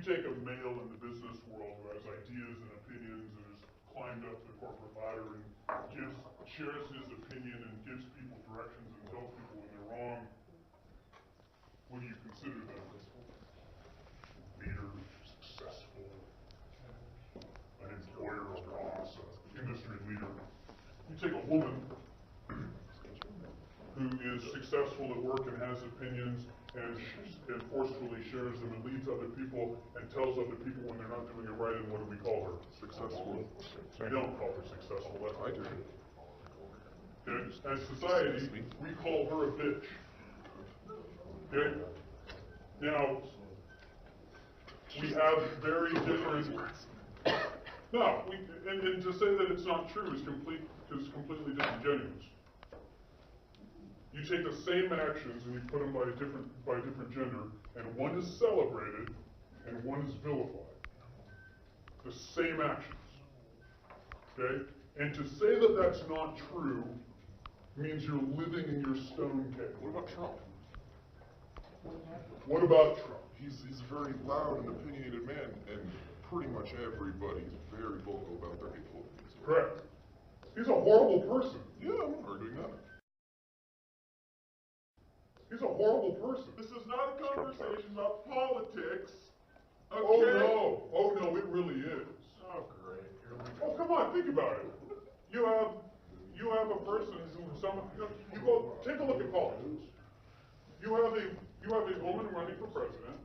take a male in the business world who has ideas and opinions and has climbed up the corporate ladder and shares his opinion and gives people directions and tells people when they're wrong, what do you consider them? Leader, successful, an employer, a boss, an industry leader. You take a woman who is successful at work and has opinions and forcefully shares them and leads other people and tells other people when they're not doing it right, and what do we call her? Successful. We don't call her successful. That's I do. Okay? As society, we call her a bitch. Okay? Now, we have very different. No, and to say that it's not true is completely disingenuous. You take the same actions and you put them by a different gender, and one is celebrated and one is vilified. The same actions. Okay? And to say that that's not true means you're living in your stone cave. What about Trump? What about Trump? He's a very loud and opinionated man, and pretty much everybody's very vocal about their hateful opinions. Correct. He's a horrible person. Yeah, I'm not arguing that. He's a horrible person. This is not a conversation about politics. Okay? Oh no, it really is. Oh great. Here we Oh go. come on, think about it. You have a person who you go take a look at politics. You have a woman running for president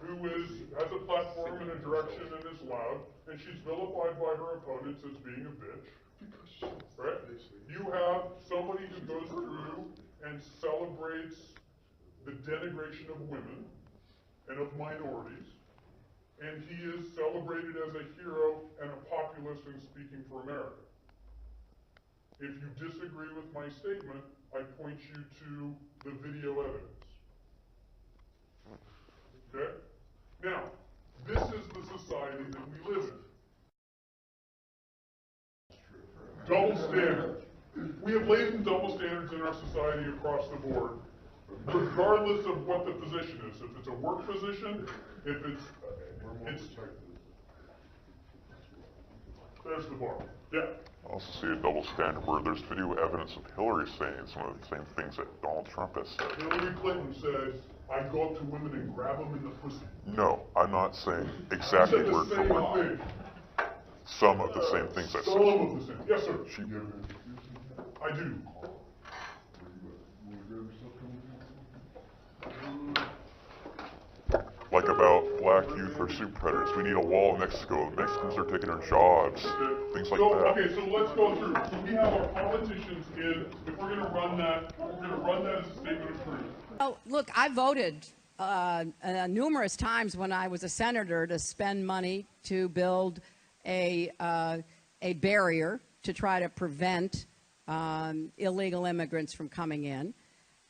who has a platform and a direction and is loud, and she's vilified by her opponents as being a bitch. Right? You have somebody who goes through and celebrates the denigration of women and of minorities, and he is celebrated as a hero and a populist in speaking for America. If you disagree with my statement, I point you to the video evidence. Okay? Now, this is the society that we live in. Double standard. We have latent double standards in our society across the board, regardless of what the position is. If it's a work position, if it's there's the bar. Yeah. I also see a double standard where there's video evidence of Hillary saying some of the same things that Donald Trump has said. Hillary Clinton says, I go up to women and grab them in the pussy. No, I'm not saying exactly word for word. Some of the same things I said. Some of the same. Yes, sir. I do. Like about black youth or super predators. We need a wall in Mexico. The Mexicans are taking our jobs. Things like that. Okay, so let's go through. So we have our politicians in. If we're going to run that, as a statement of truth. Well, look, I voted numerous times when I was a senator to spend money to build a barrier to try to prevent illegal immigrants from coming in.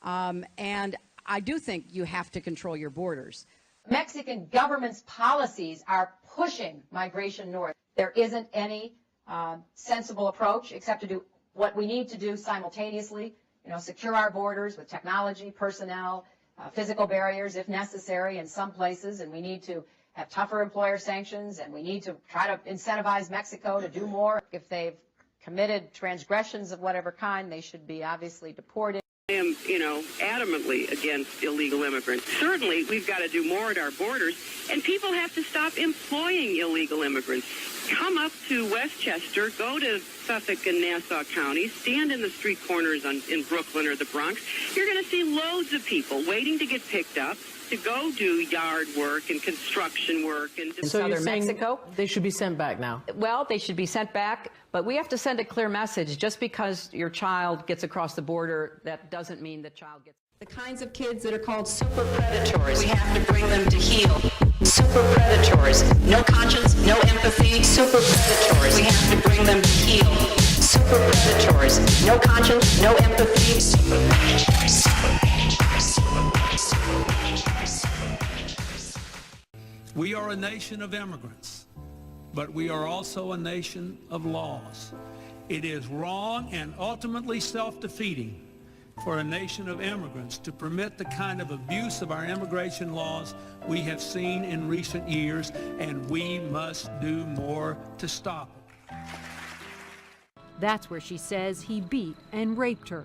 And I do think you have to control your borders. Mexican government's policies are pushing migration north. There isn't any sensible approach except to do what we need to do simultaneously, secure our borders with technology, personnel, physical barriers if necessary in some places, and we need to have tougher employer sanctions, and we need to try to incentivize Mexico to do more. If they've committed transgressions of whatever kind, they should be obviously deported. I am, adamantly against illegal immigrants. Certainly, we've got to do more at our borders, and people have to stop employing illegal immigrants. Come up to Westchester, go to Suffolk and Nassau counties, stand in the street corners in Brooklyn or the Bronx. You're going to see loads of people waiting to get picked up to go do yard work and construction work. And so Southern Mexico. They should be sent back now. Well, they should be sent back, but we have to send a clear message. Just because your child gets across the border, that doesn't mean the child gets... The kinds of kids that are called super predators, we have to bring them to heel. Super predators, no conscience, no empathy, super predators, we have to bring them to heel. Super predators, no conscience, no empathy, super predators, super predators, super predators, super predators, super predators. We are a nation of immigrants, but we are also a nation of laws. It is wrong and ultimately self-defeating for a nation of immigrants to permit the kind of abuse of our immigration laws we have seen in recent years, and we must do more to stop it. That's where she says he beat and raped her.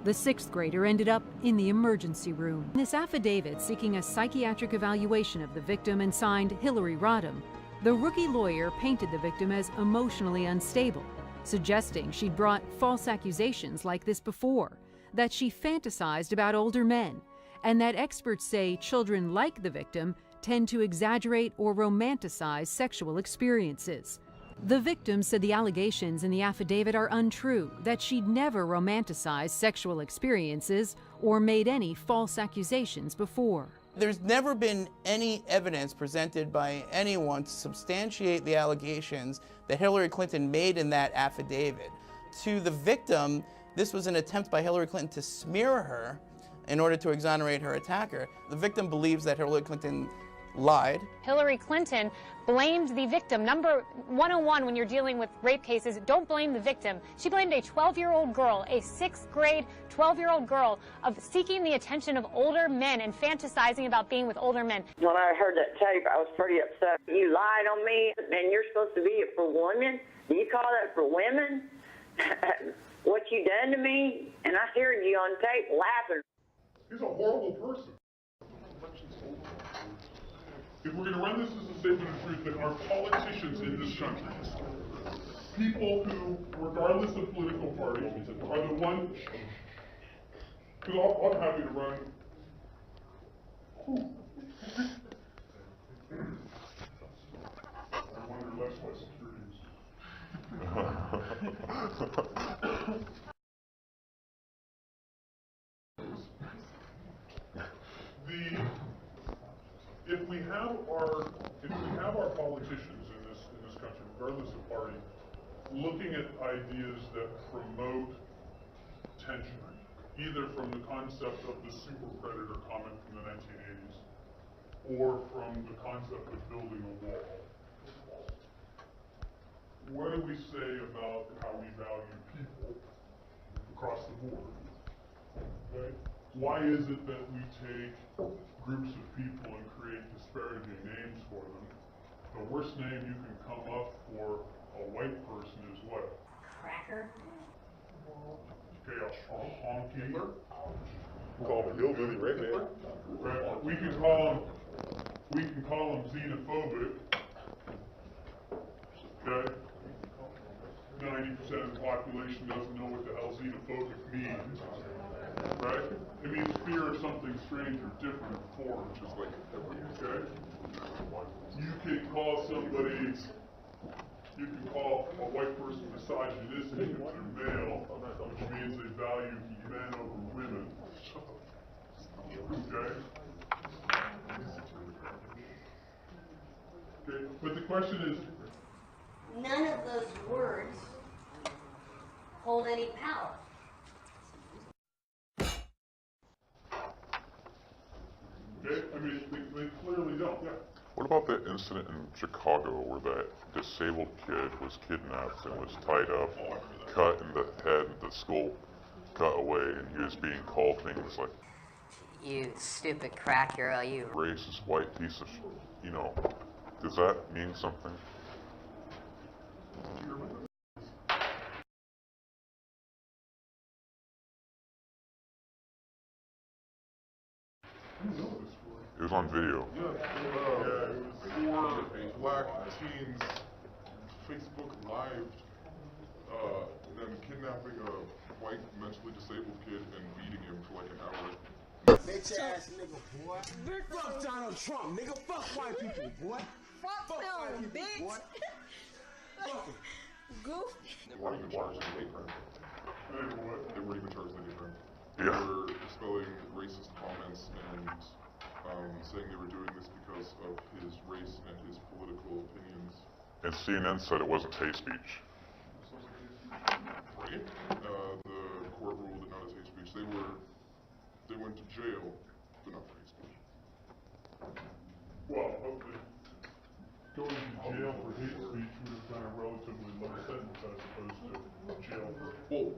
The 6th grader ended up in the emergency room. In this affidavit seeking a psychiatric evaluation of the victim and signed Hillary Rodham, the rookie lawyer painted the victim as emotionally unstable, suggesting she'd brought false accusations like this before, that she fantasized about older men, and that experts say children like the victim tend to exaggerate or romanticize sexual experiences. The victim said the allegations in the affidavit are untrue, that she'd never romanticized sexual experiences or made any false accusations before. There's never been any evidence presented by anyone to substantiate the allegations that Hillary Clinton made in that affidavit. To the victim, this was an attempt by Hillary Clinton to smear her in order to exonerate her attacker. The victim believes that Hillary Clinton lied. Hillary Clinton blamed the victim. Number 101 when you're dealing with rape cases, don't blame the victim. She blamed a 12-year-old girl, a 6th grade 12-year-old girl, of seeking the attention of older men and fantasizing about being with older men. When I heard that tape, I was pretty upset. You lied on me, and you're supposed to be it for women? Do you call that for women? What you done to me? And I heard you on tape laughing. He's a horrible person. If we're going to run this as a statement of truth, then our politicians in this country, people who, regardless of political party, are the ones, because I'm happy to run. I wonder less my securities. If we have our politicians in this country, regardless of party, looking at ideas that promote tension, either from the concept of the super predator comment from the 1980s, or from the concept of building a wall, what do we say about how we value people across the board? Okay? Why is it that we take groups of people and create disparaging names for them? The worst name you can come up for a white person is what? Cracker. Okay, a honky. Hitler? Call him a hillbilly right there. Right. We can call him xenophobic. Okay? 90% of the population doesn't know what the hell xenophobic means. Right? It means fear of something strange or different or foreign. Just like Okay? You can call somebody, you can call a white person misogynistic if they're male, which means they value men over women. Okay? Okay, but the question is, None of those words hold any power. okay, I mean, they clearly don't, yeah. What about that incident in Chicago where that disabled kid was kidnapped and was tied up, cut in the head, the skull cut away, and he was being called things like, You stupid crack girl, you. racist white piece of, does that mean something? It was on video. it was 4 black teens Facebook Live them kidnapping a white mentally disabled kid and beating him for like an hour. Bitch ass nigga, boy. Fuck Donald Trump, nigga. Fuck white people, boy. Fuck them, bitch. Boy. Fuck them. Goof. They weren't even charged with anything. They weren't even charged with anything. They Yeah. were spelling racist comments and saying they were doing this because of his race and his political opinions. And CNN said it wasn't hate speech. Right? The court ruled it not as hate speech. They went to jail, but not for hate speech. Well, hopefully, going to jail for hate speech would have been a relatively low sentence as opposed to jail for, Well,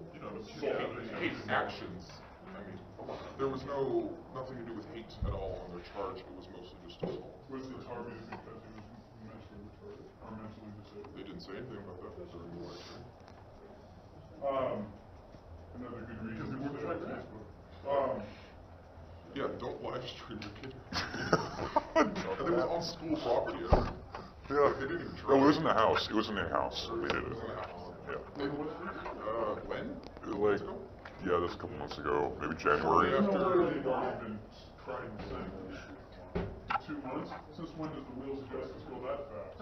hate actions I mean, there was nothing to do with hate at all on their charge. It was mostly just assault. Was he targeted because he was mentally retarded or mentally disabled? They didn't say anything about that during the lecture. Another good reason to stay on Facebook. Yeah, don't live stream your kid. And it was on school property. Yeah. They didn't even try. No, it was in the house. It was in their house. They did it. Yeah. When? Like, yeah, that's a couple months ago, maybe January. After. They've already been trying to say 2 months? Since when does the wheels of justice go that fast?